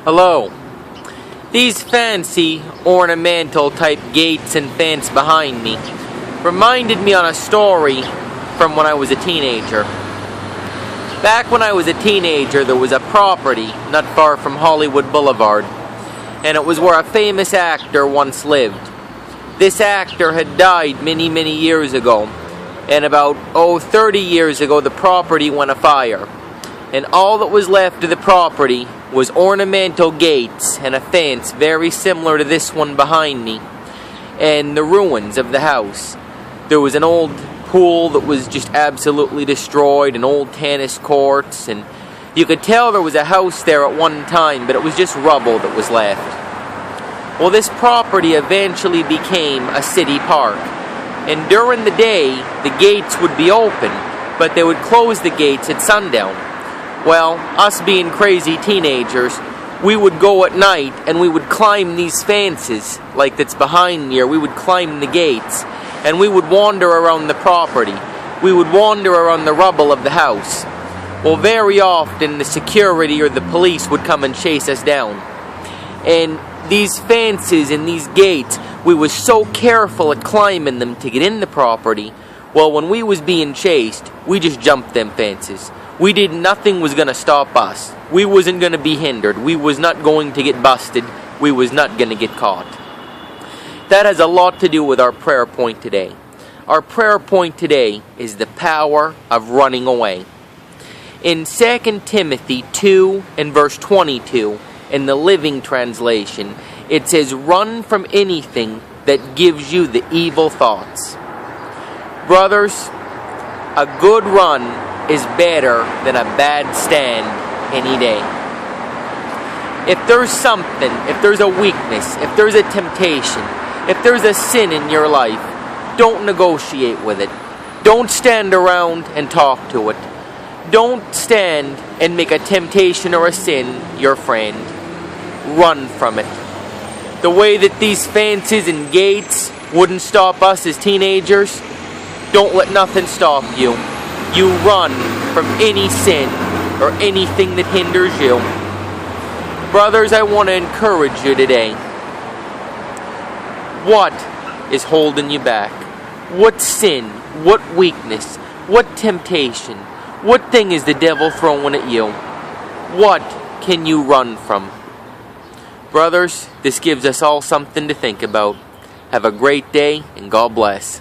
Hello. These fancy ornamental type gates and fence behind me reminded me on a story from when I was a teenager. Back when I was a teenager, there was a property not far from Hollywood Boulevard, and it was where a famous actor once lived. This actor had died many years ago, and about 30 years ago the property went afire, and all that was left of the property was ornamental gates and a fence very similar to this one behind me, and the ruins of the house. There was an old pool that was just absolutely destroyed, and old tennis courts, and you could tell there was a house there at one time, but it was just rubble that was left. Well, this property eventually became a city park, and during the day the gates would be open, but they would close the gates at sundown. Well, us being crazy teenagers, we would go at night and we would climb these fences like that's behind here. We would climb the gates and we would wander around the property. We would wander around the rubble of the house. Well, very often the security or the police would come and chase us down. And these fences and these gates, we was so careful at climbing them to get in the property. Well, when we was being chased, we just jumped them fences. Nothing was going to stop us. We wasn't going to be hindered. We was not going to get busted. We was not going to get caught. That has a lot to do with our prayer point today. Our prayer point today is the power of running away. In 2 Timothy 2 and verse 22, in the Living Translation, it says, "Run from anything that gives you the evil thoughts." Brothers, a good run is better than a bad stand any day. If there's something, if there's a weakness, if there's a temptation, if there's a sin in your life, don't negotiate with it. Don't stand around and talk to it. Don't stand and make a temptation or a sin your friend. Run from it. The way that these fences and gates wouldn't stop us as teenagers, don't let nothing stop you. You run from any sin or anything that hinders you. Brothers, I want to encourage you today. What is holding you back? What sin? What weakness? What temptation? What thing is the devil throwing at you? What can you run from? Brothers, this gives us all something to think about. Have a great day, and God bless.